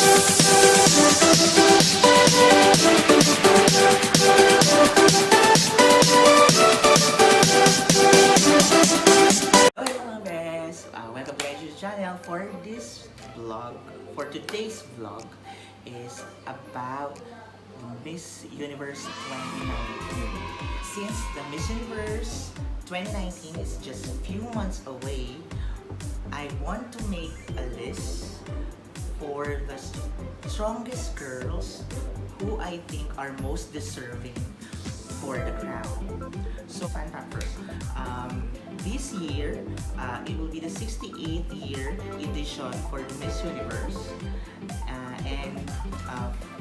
Hello guys, welcome to my channel. For today's vlog is about the Miss Universe 2019. Since the Miss Universe 2019 is just a few months away, I want to make a list for the strongest girls who I think are most deserving for the crown. So fun fact first, this year, it will be the 68th year edition for the Miss Universe. And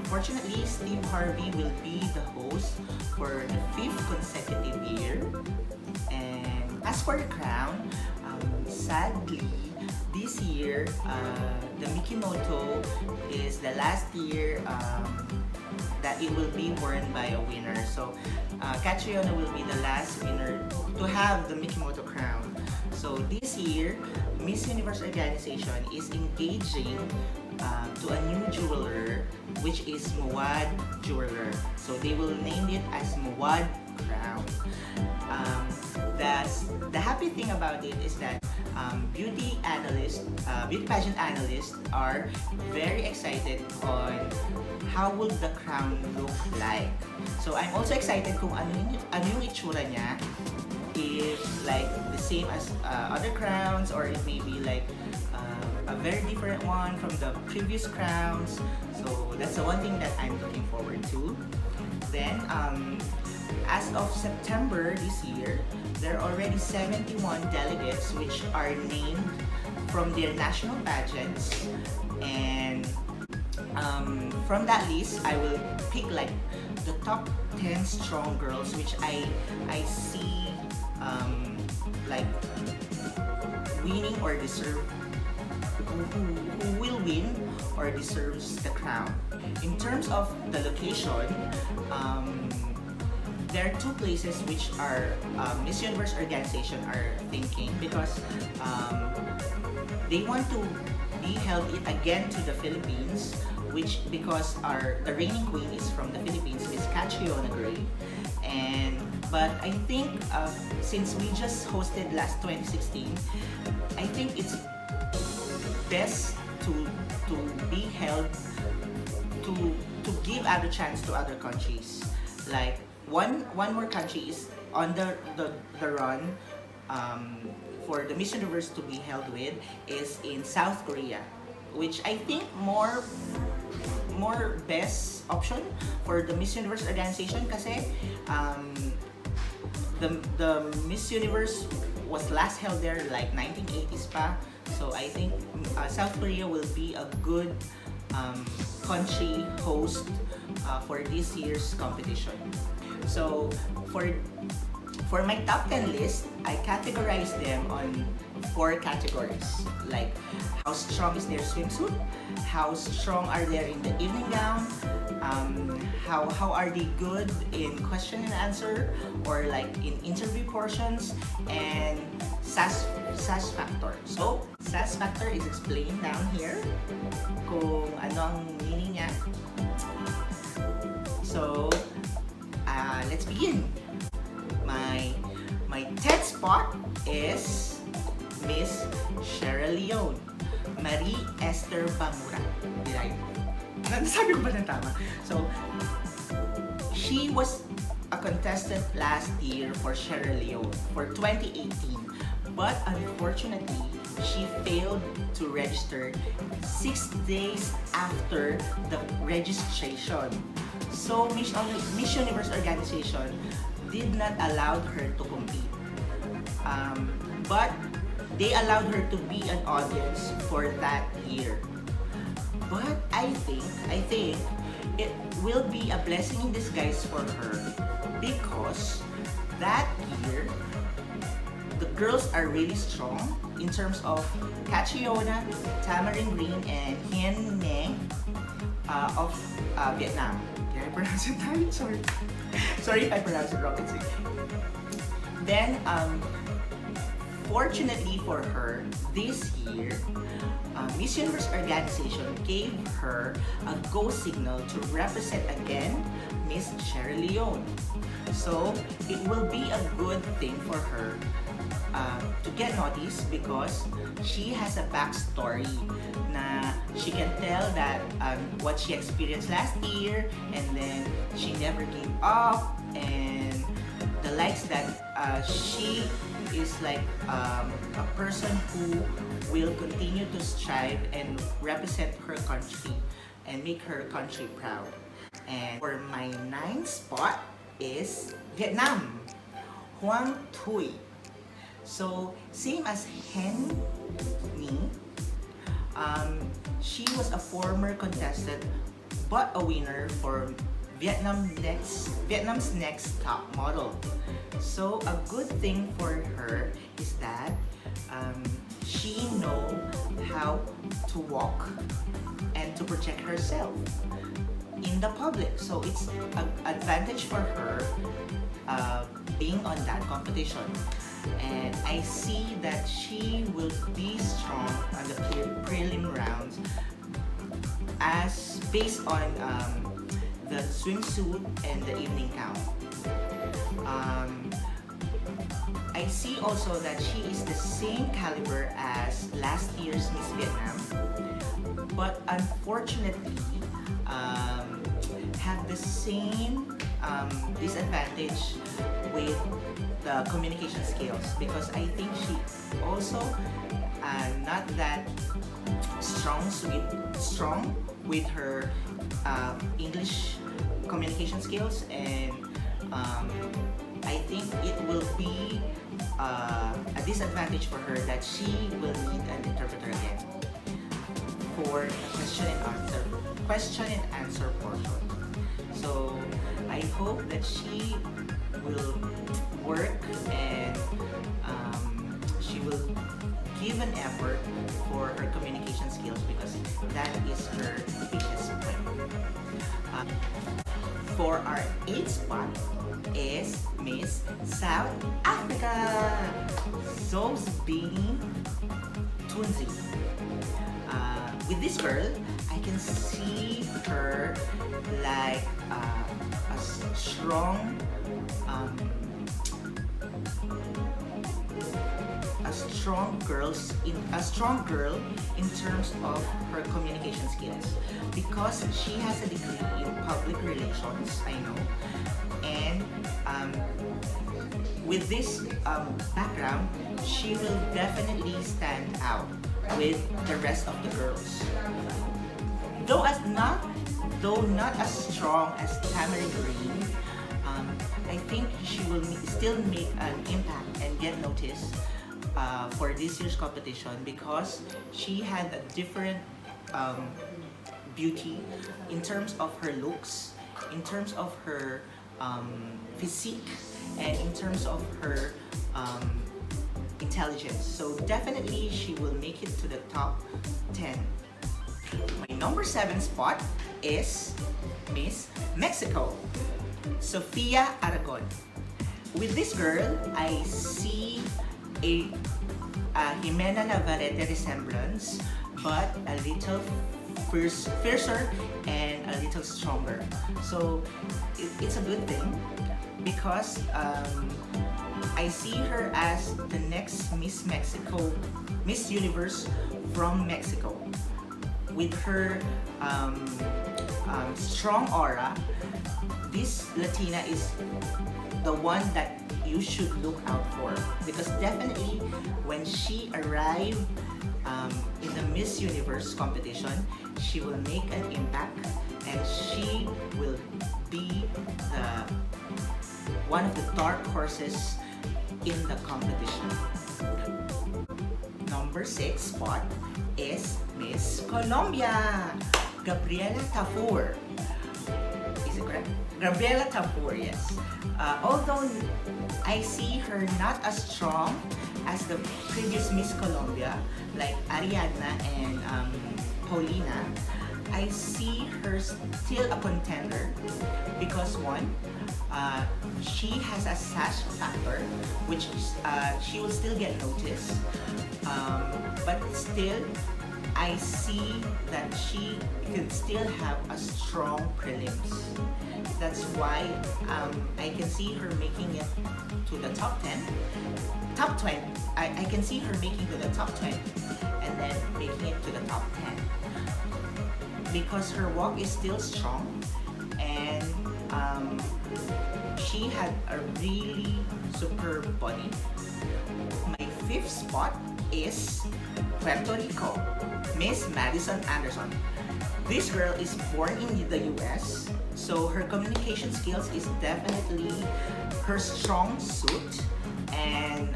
fortunately, Steve Harvey will be the host for the 5th consecutive year. And as for the crown, sadly, this year, the Mikimoto is the last year that it will be worn by a winner. So Catriona will be the last winner to have the Mikimoto crown. So this year, Miss Universe organization is engaging to a new jeweler, which is Mawad Jeweler. So they will name it as Mawad Crown. The happy thing about it is that beauty pageant analysts are very excited on how would the crown look like. So I'm also excited kung ano yung itsura niya, if like the same as other crowns, or it may be like a very different one from the previous crowns. So that's the one thing that I'm looking forward to. Then as of September this year, there are already 71 delegates which are named from their national pageants, and from that list, I will pick like the top 10 strong girls which I see like winning or deserve, who will win or deserves the crown. In terms of the location, there are two places which our Miss Universe organization are thinking, because they want to be held it again to the Philippines, which because the reigning queen is from the Philippines, Miss Catriona Gray. But I think since we just hosted last 2016, I think it's best to be held to give other chance to other countries. Like one more country is on the run for the Miss Universe to be held with is in South Korea, which I think more best option for the Miss Universe organization, kasi the Miss Universe was last held there like 1980s pa. So I think South Korea will be a good country host for this year's competition. So for my top 10 list, I categorize them on 4 categories, like how strong is their swimsuit, how strong are they in the evening gown, how are they good in question and answer, or like in interview portions, and SAS factor. So SAS factor is explained down here kung ano ang meaning niya. So let's begin. My 10th spot is Miss Sierra Leone, Marie Esther Bangura. Did I? Nasabi ko ba ng tama? So, she was a contestant last year for Sierra Leone for 2018. But unfortunately, she failed to register 6 days after the registration. So, Miss Universe organization did not allow her to compete. But they allowed her to be an audience for that year. But I think it will be a blessing in disguise for her, because that year the girls are really strong in terms of Catriona, Tamarin Green, and Hien Meng of Vietnam. Did I pronounce it right? Sorry if I pronounced it wrong. Then Unfortunately for her, this year, Miss Universe organization gave her a go signal to represent again Miss Sierra Leone. So it will be a good thing for her to get noticed because she has a backstory na she can tell that what she experienced last year, and then she never gave up, and the likes that she is like a person who will continue to strive and represent her country and make her country proud. And for my 9th spot is Vietnam, Hoang Thuy. So same as Hen Ni, she was a former contestant but a winner for Vietnam's next top model. So a good thing for her is that she knows how to walk and to project herself in the public. So it's an advantage for her being on that competition. And I see that she will be strong on the prelim rounds as based on the swimsuit and the evening gown. I see also that she is the same caliber as last year's Miss Vietnam, but unfortunately have the same disadvantage with the communication skills, because I think she also not that strong with her English communication skills, and I think it will be a disadvantage for her that she will need an interpreter again for the question and answer portion. So I hope that she will work and she will give an effort for her communication skills, because that is her biggest point. For our 8th spot is Miss South Africa, Zobsbini Tunzi. With this girl, I can see her like a strong girl in terms of her communication skills, because she has a degree in public relations, I know, and with this background, she will definitely stand out with the rest of the girls. Though not as strong as Tamara Green, I think she will still make an impact and get noticed for this year's competition, because she had a different beauty in terms of her looks, in terms of her physique, and in terms of her intelligence. So definitely she will make it to the top 10. My number 7 spot is Miss Mexico, Sofia Aragon. With this girl, I see a Jimena Navarrete resemblance, but a little fiercer and a little stronger. So it's a good thing, because I see her as the next Miss Universe from Mexico. With her strong aura, this Latina is the one that you should look out for, because definitely when she arrived in the Miss Universe competition, she will make an impact, and she will be one of the dark horses in the competition. Number 6 spot is Miss Colombia, Gabriela Tafur. Is it correct? Gabriela Tafur, yes. Although I see her not as strong as the previous Miss Colombia, like Ariadna and Paulina, I see her her still a contender because one, she has a sash factor, which she will still get noticed, but still I see that she could still have a strong prelims. That's why I can see her making it to the top 10, top 20. I can see her making to the top 20 and then making it to the top 10 because her walk is still strong and she had a really superb body. My fifth spot is Puerto Rico, Miss Madison Anderson. This girl is born in the US, so her communication skills is definitely her strong suit. And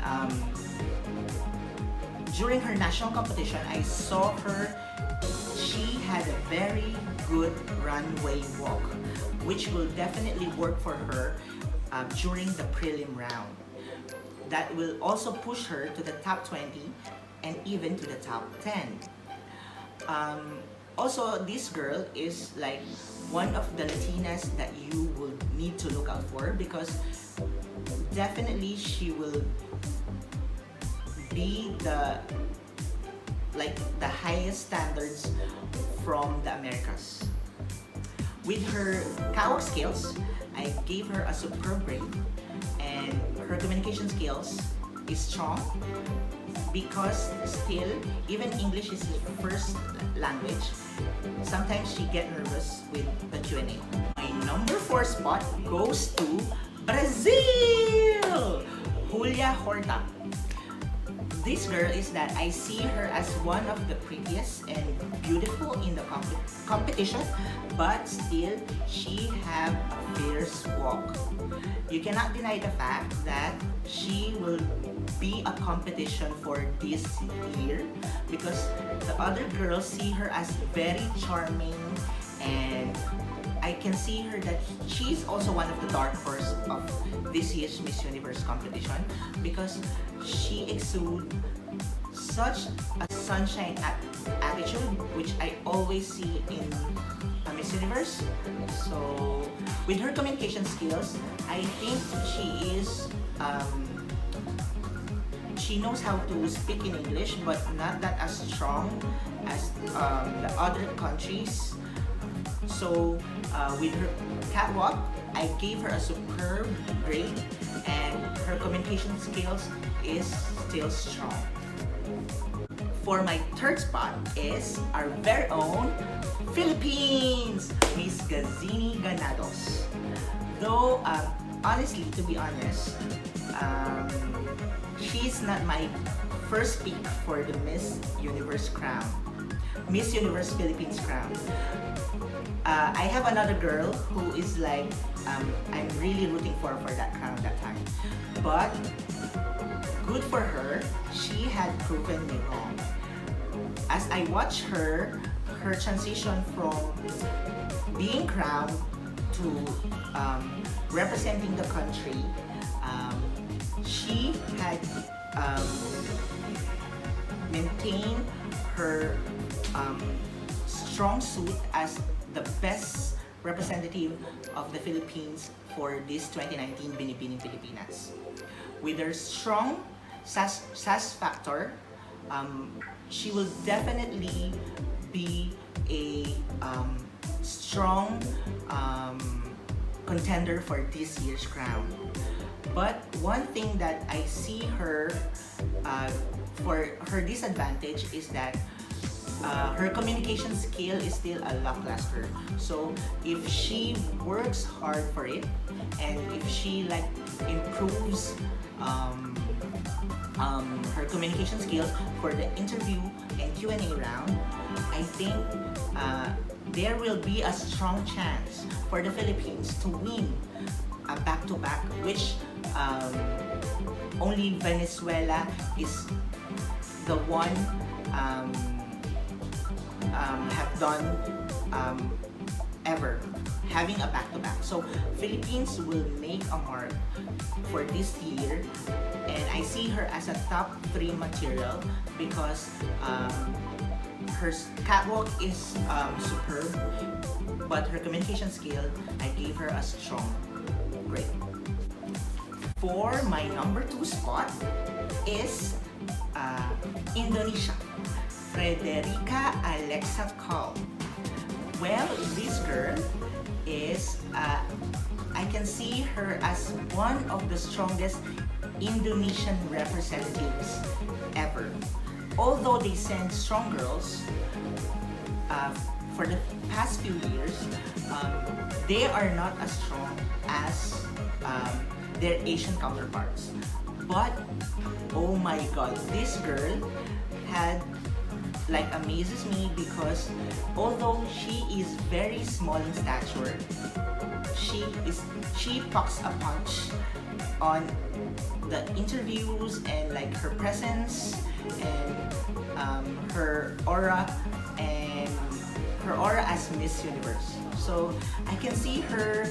during her national competition, I saw her. She had a very good runway walk, which will definitely work for her during the prelim round. That will also push her to the top 20 and even to the top 10. Also, this girl is like one of the Latinas that you will need to look out for because definitely she will be the highest standards from the Americas. With her catwalk skills, I gave her a superb grade, and her communication skills is strong because still, even English is her first language, sometimes she get nervous with the Q&A. My number 4 spot goes to Brazil! Julia Horta. This girl is that I see her as one of the prettiest and beautiful in the competition, but still she have a fierce walk. You cannot deny the fact that she will be a competition for this year because the other girls see her as very charming, and I can see her that she's also one of the dark horse of this year's Miss Universe competition because she exudes such a sunshine attitude, which I always see in a Miss Universe. So with her communication skills, I think she knows how to speak in English, but not that as strong as the other countries. So with her catwalk, I gave her a superb grade, and her communication skills is still strong. For my third spot is our very own Philippines, Miss Gazini Ganados. Though, honestly, to be honest, she's not my first pick for the Miss Universe crown, Miss Universe Philippines crown. I have another girl who is like, I'm really rooting for that crown that time. But good for her, she had proven me wrong. As I watch her transition from being crowned to representing the country, she had maintained her strong suit as the best representative of the Philippines for this 2019 Binibining Pilipinas. With her strong SAS factor, she will definitely be a strong contender for this year's crown. But one thing that I see her for her disadvantage is that her communication skill is still a lackluster. So if she works hard for it, and if she improves her communication skills for the interview and Q&A round, I think there will be a strong chance for the Philippines to win a back-to-back, which only Venezuela is the one have done ever, having a back-to-back. So Philippines will make a mark for this year, and I see her as a top 3 material because her catwalk is superb. but her communication skill, I gave her a strong grade. For my number 2 spot is Indonesia, Frederica Alexa Call. Well, this girl is, I can see her as one of the strongest Indonesian representatives ever. Although they send strong girls for the past few years, they are not as strong as their Asian counterparts. But oh my god, this girl had amazes me because although she is very small in stature, she packs a punch on the interviews and her presence and her aura as Miss Universe. So I can see her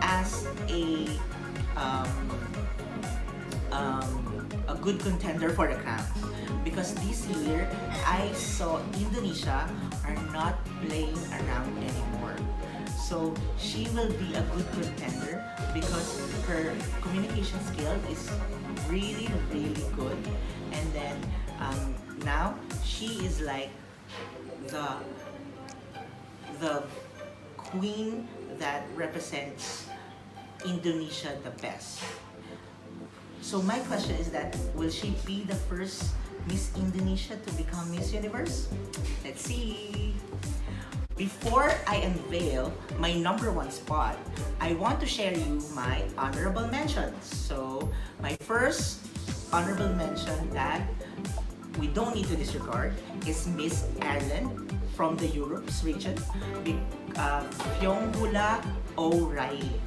as a good contender for the crown, because this year I saw Indonesia are not playing around anymore. So she will be a good contender because her communication skill is really good, and then now she is like the queen that represents Indonesia the best. So my question is that, will she be the first Miss Indonesia to become Miss Universe? Let's see. Before I unveil my number 1 spot, I want to share you my honorable mentions. So my first honorable mention that we don't need to disregard is Miss Ireland from the Europe's region, Fyonghula O'Reilly.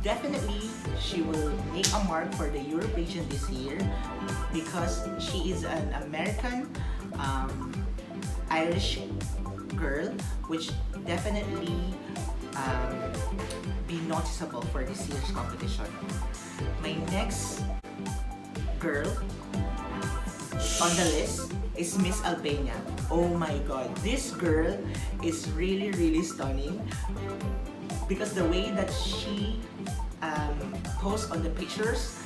Definitely, she will make a mark for the Europe region this year because she is an American Irish girl, which definitely be noticeable for this year's competition. My next girl on the list is Miss Albania. Oh my god, this girl is really stunning because the way that she posts on the pictures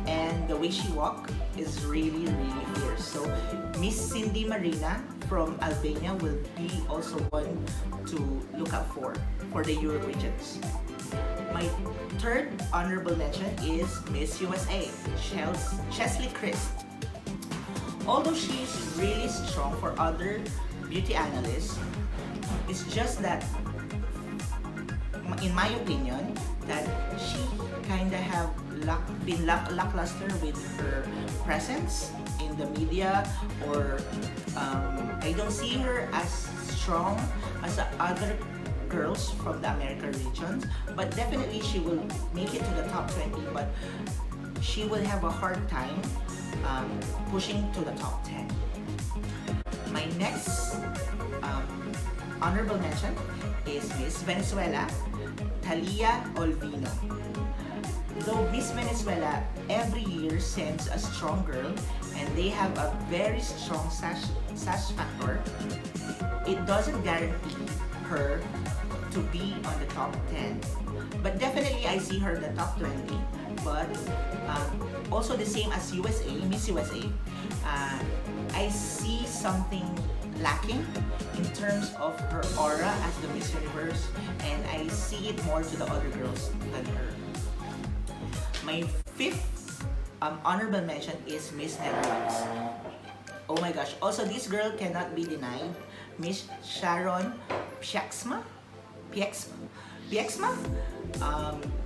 and the way she walks is really fierce. So Miss Cindy Marina from Albania will be also one to look out for the Europe regions. My third honorable mention is Miss USA, Chesley Christ. Although she is really strong for other beauty analysts, it's just that, in my opinion, that she kinda have been lackluster with her presence in the media, or I don't see her as strong as the other girls from the American regions, but definitely she will make it to the top 20, but she will have a hard time pushing to the top 10. My next honorable mention is Miss Venezuela, Talia Olvino. Though Miss Venezuela every year sends a strong girl and they have a very strong sash factor, it doesn't guarantee her to be on the top 10. But definitely I see her in the top 20. But also the same as USA, Miss USA, I see something lacking in terms of her aura as the Miss Universe, and I see it more to the other girls than her. My fifth honorable mention is Miss Netherlands. Oh my gosh, also this girl cannot be denied, Miss Sharon Pieksma,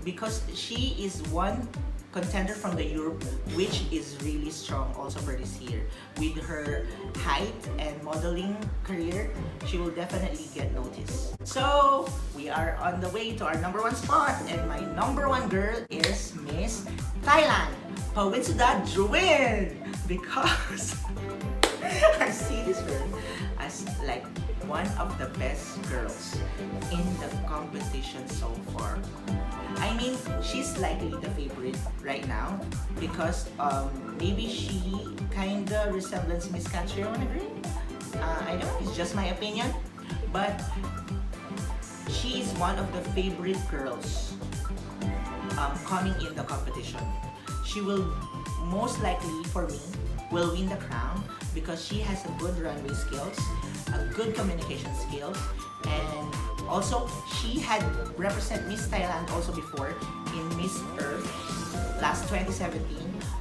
because she is one contender from the Europe which is really strong also for this year. With her height and modeling career, she will definitely get noticed. So we are on the way to our number 1 spot, and my number 1 girl is Miss Thailand, Pawinsuda Druin, because I see this girl as like one of the best girls in the competition so far. I mean, she's likely the favorite right now because maybe she kinda resembles Miss Catriona Green. I don't know, it's just my opinion, but one of the favorite girls coming in the competition. She will most likely, for me, will win the crown because she has a good runway skills, a good communication skills, and also she had represent Miss Thailand also before in Miss Earth last 2017.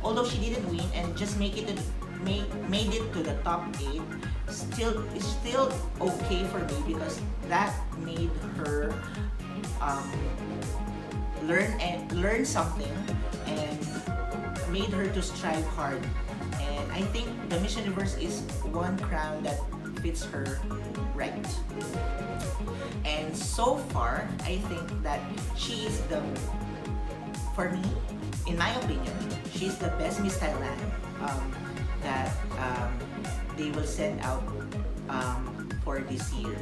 Although she didn't win and just made it to the top 8, it's still okay for me because that made her learn something and made her to strive hard. And I think the Miss Universe is one crown that fits her right. And so far, I think that she is for me, in my opinion, she's the best Miss Thailand that they will send out for this year.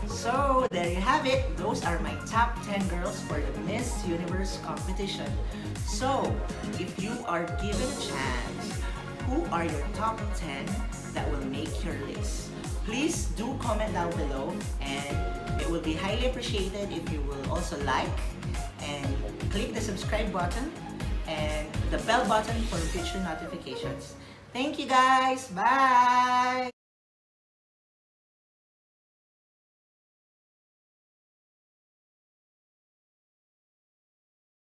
So there you have it. Those are my top 10 girls for the Miss Universe competition. So if you are given a chance, who are your top 10 that will make your list? Please do comment down below, and it will be highly appreciated if you will also like and click the subscribe button and the bell button for future notifications. Thank you guys. Bye!